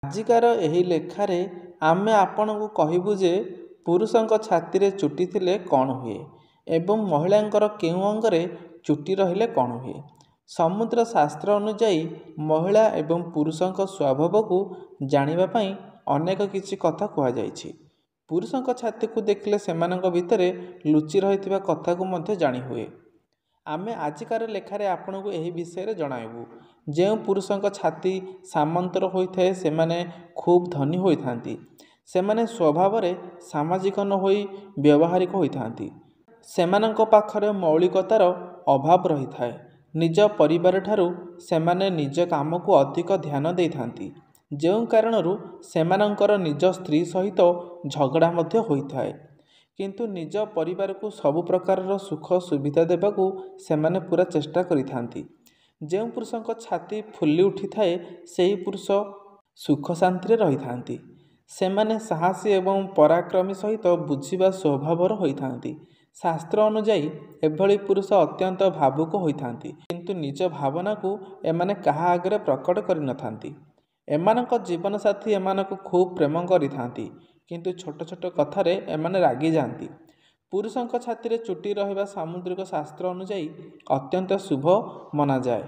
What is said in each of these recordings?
ଆଜିକାର ଏହି ଲେଖାରେ ଆମେ ଆପଣଙ୍କୁ କହିବୁ ଯେ ପୁରୁଷଙ୍କ ଛାତିରେ ଚୁଟି ଥିଲେ କ'ଣ ହୁଏ ଏବଂ ମହିଳାଙ୍କର କେଉଁ ଅଙ୍ଗରେ ଚୁଟି ରହିଲେ କ'ଣ ହୁଏ। ସମୁଦ୍ର ଶାସ୍ତ୍ର ଅନୁଯାୟୀ ମହିଳା ଏବଂ ପୁରୁଷଙ୍କ ସ୍ୱଭାବକୁ ଜାଣିବା ପାଇଁ ଅନେକ କିଛି କଥା କୁହାଯାଇଛି। ପୁରୁଷଙ୍କ ଛାତିକୁ ଦେଖିଲେ ସେମାନଙ୍କ ଭିତରେ ଲୁଚି ରହିଥିବା କଥାକୁ ମଧ୍ୟ ଜାଣିହୁଏ। ଆମେ ଆଜିକାର ଲେଖାରେ ଆପଣଙ୍କୁ ଏହି ବିଷୟରେ ଜଣାଇବୁ। ଯେଉଁ ପୁରୁଷଙ୍କ ଛାତି ସାମନ୍ତର ହୋଇଥାଏ ସେମାନେ ଖୁବ୍ ଧନୀ ହୋଇଥାନ୍ତି। ସେମାନେ ସ୍ୱଭାବରେ ସାମାଜିକ ନ ହୋଇ ବ୍ୟବହାରିକ ହୋଇଥାନ୍ତି। ସେମାନଙ୍କ ପାଖରେ ମୌଳିକତାର ଅଭାବ ରହିଥାଏ। ନିଜ ପରିବାରଠାରୁ ସେମାନେ ନିଜ କାମକୁ ଅଧିକ ଧ୍ୟାନ ଦେଇଥାନ୍ତି, ଯେଉଁ କାରଣରୁ ସେମାନଙ୍କର ନିଜ ସ୍ତ୍ରୀ ସହିତ ଝଗଡ଼ା ମଧ୍ୟ ହୋଇଥାଏ। କିନ୍ତୁ ନିଜ ପରିବାରକୁ ସବୁ ପ୍ରକାରର ସୁଖ ସୁବିଧା ଦେବାକୁ ସେମାନେ ପୁରା ଚେଷ୍ଟା କରିଥାନ୍ତି। ଯେଉଁ ପୁରୁଷଙ୍କ ଛାତି ଫୁଲି ଉଠିଥାଏ ସେହି ପୁରୁଷ ସୁଖ ଶାନ୍ତିରେ ରହିଥାନ୍ତି। ସେମାନେ ସାହସୀ ଏବଂ ପରାକ୍ରମୀ ସହିତ ବୁଝିବା ସ୍ୱଭାବର ହୋଇଥାନ୍ତି। ଶାସ୍ତ୍ର ଅନୁଯାୟୀ ଏଭଳି ପୁରୁଷ ଅତ୍ୟନ୍ତ ଭାବୁକ ହୋଇଥାନ୍ତି, କିନ୍ତୁ ନିଜ ଭାବନାକୁ ଏମାନେ କାହା ଆଗରେ ପ୍ରକଟ କରିନଥାନ୍ତି। ଏମାନଙ୍କ ଜୀବନସାଥୀ ଏମାନଙ୍କୁ ଖୁବ୍ ପ୍ରେମ କରିଥାନ୍ତି, କିନ୍ତୁ ଛୋଟ ଛୋଟ କଥାରେ ଏମାନେ ରାଗିଯାଆନ୍ତି। ପୁରୁଷଙ୍କ ଛାତିରେ ଚୁଟି ରହିବା ସାମୁଦ୍ରିକ ଶାସ୍ତ୍ର ଅନୁଯାୟୀ ଅତ୍ୟନ୍ତ ଶୁଭ ମନାଯାଏ।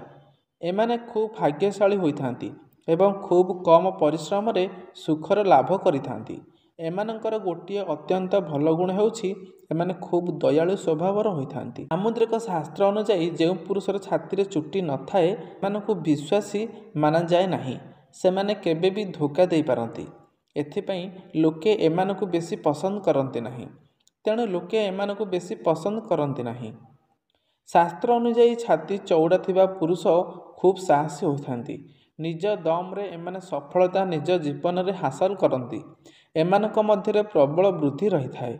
ଏମାନେ ଖୁବ୍ ଭାଗ୍ୟଶାଳୀ ହୋଇଥାନ୍ତି ଏବଂ ଖୁବ୍ କମ୍ ପରିଶ୍ରମରେ ସୁଖର ଲାଭ କରିଥାନ୍ତି। ଏମାନଙ୍କର ଗୋଟିଏ ଅତ୍ୟନ୍ତ ଭଲ ଗୁଣ ହେଉଛି ଏମାନେ ଖୁବ୍ ଦୟାଳୁ ସ୍ୱଭାବର ହୋଇଥାନ୍ତି। ସାମୁଦ୍ରିକ ଶାସ୍ତ୍ର ଅନୁଯାୟୀ ଯେଉଁ ପୁରୁଷର ଛାତିରେ ଚୁଟି ନଥାଏ ସେମାନଙ୍କୁ ବିଶ୍ୱାସୀ ମାନାଯାଏ ନାହିଁ। ସେମାନେ କେବେ ବି ଧୋକା ଦେଇପାରନ୍ତି। ଏଥିପାଇଁ ଲୋକେ ଏମାନଙ୍କୁ ବେଶୀ ପସନ୍ଦ କରନ୍ତି ନାହିଁ। ତେଣୁ ଲୋକେ ଏମାନଙ୍କୁ ବେଶୀ ପସନ୍ଦ କରନ୍ତି ନାହିଁ। ଶାସ୍ତ୍ର ଅନୁଯାୟୀ ଛାତି ଚଉଡ଼ା ଥିବା ପୁରୁଷ ଖୁବ୍ ସାହସୀ ହୋଇଥାନ୍ତି। ନିଜ ଦମରେ ଏମାନେ ସଫଳତା ନିଜ ଜୀବନରେ ହାସଲ କରନ୍ତି। ଏମାନଙ୍କ ମଧ୍ୟରେ ପ୍ରବଳ ବୁଦ୍ଧି ରହିଥାଏ।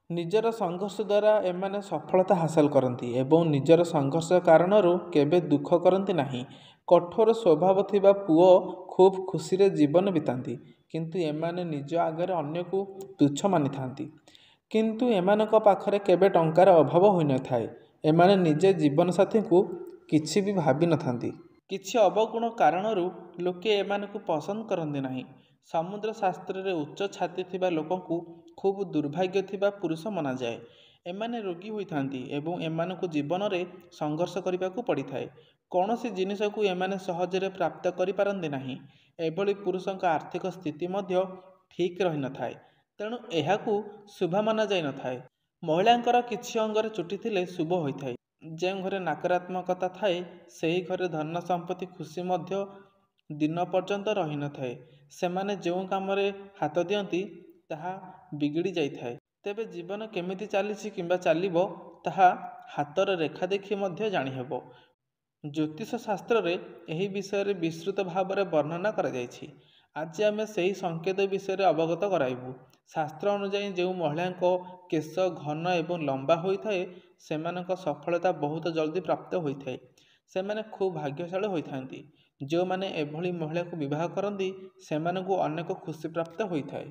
ନିଜର ସଂଘର୍ଷ ଦ୍ୱାରା ଏମାନେ ସଫଳତା ହାସଲ କରନ୍ତି ଏବଂ ନିଜର ସଂଘର୍ଷ କାରଣରୁ କେବେ ଦୁଃଖ କରନ୍ତି ନାହିଁ। କଠୋର ସ୍ୱଭାବ ଥିବା ପୁଅ ଖୁବ୍ ଖୁସିରେ ଜୀବନ ବିତାନ୍ତି, କିନ୍ତୁ ଏମାନେ ନିଜ ଆଗରେ ଅନ୍ୟକୁ ତୁଚ୍ଛ ମାନିଥାନ୍ତି। କିନ୍ତୁ ଏମାନଙ୍କ ପାଖରେ କେବେ ଟଙ୍କାର ଅଭାବ ହୋଇନଥାଏ। ଏମାନେ ନିଜେ ଜୀବନସାଥୀଙ୍କୁ କିଛି ବି ଭାବିନଥାନ୍ତି। କିଛି ଅବଗୁଣ କାରଣରୁ ଲୋକେ ଏମାନଙ୍କୁ ପସନ୍ଦ କରନ୍ତି ନାହିଁ। ସମୁଦ୍ର ଶାସ୍ତ୍ରରେ ଉଚ୍ଚ ଛାତି ଥିବା ଲୋକଙ୍କୁ ଖୁବ୍ ଦୁର୍ଭାଗ୍ୟ ଥିବା ପୁରୁଷ ମନାଯାଏ। ଏମାନେ ରୋଗୀ ହୋଇଥାନ୍ତି ଏବଂ ଏମାନଙ୍କୁ ଜୀବନରେ ସଂଘର୍ଷ କରିବାକୁ ପଡ଼ିଥାଏ। କୌଣସି ଜିନିଷକୁ ଏମାନେ ସହଜରେ ପ୍ରାପ୍ତ କରିପାରନ୍ତି ନାହିଁ। ଏଭଳି ପୁରୁଷଙ୍କ ଆର୍ଥିକ ସ୍ଥିତି ମଧ୍ୟ ଠିକ୍ ରହିନଥାଏ, ତେଣୁ ଏହାକୁ ଶୁଭ ମନାଯାଇନଥାଏ। ମହିଳାଙ୍କର କିଛି ଅଙ୍ଗରେ ଚୁଟି ଥିଲେ ଶୁଭ ହୋଇଥାଏ। ଯେଉଁ ଘରେ ନକାରାତ୍ମକତା ଥାଏ ସେହି ଘରେ ଧନ ସମ୍ପତ୍ତି ଖୁସି ମଧ୍ୟ ଦିନ ପର୍ଯ୍ୟନ୍ତ ରହିନଥାଏ। ସେମାନେ ଯେଉଁ କାମରେ ହାତ ଦିଅନ୍ତି ତାହା ବିଗିଡ଼ି ଯାଇଥାଏ। ତେବେ ଜୀବନ କେମିତି ଚାଲିଛି କିମ୍ବା ଚାଲିବ ତାହା ହାତର ରେଖା ଦେଖି ମଧ୍ୟ ଜାଣିହେବ। ଜ୍ୟୋତିଷ ଶାସ୍ତ୍ରରେ ଏହି ବିଷୟରେ ବିସ୍ତୃତ ଭାବରେ ବର୍ଣ୍ଣନା କରାଯାଇଛି। ଆଜି ଆମେ ସେହି ସଂକେତ ବିଷୟରେ ଅବଗତ କରାଇବୁ। ଶାସ୍ତ୍ର ଅନୁଯାୟୀ ଯେଉଁ ମହିଳାଙ୍କ କେଶ ଘନ ଏବଂ ଲମ୍ବା ହୋଇଥାଏ ସେମାନଙ୍କ ସଫଳତା ବହୁତ ଜଲ୍ଦି ପ୍ରାପ୍ତ ହୋଇଥାଏ। ସେମାନେ ଖୁବ୍ ଭାଗ୍ୟଶାଳୀ ହୋଇଥାନ୍ତି। ଯେଉଁମାନେ ଏଭଳି ମହିଳାକୁ ବିବାହ କରନ୍ତି ସେମାନଙ୍କୁ ଅନେକ ଖୁସି ପ୍ରାପ୍ତ ହୋଇଥାଏ।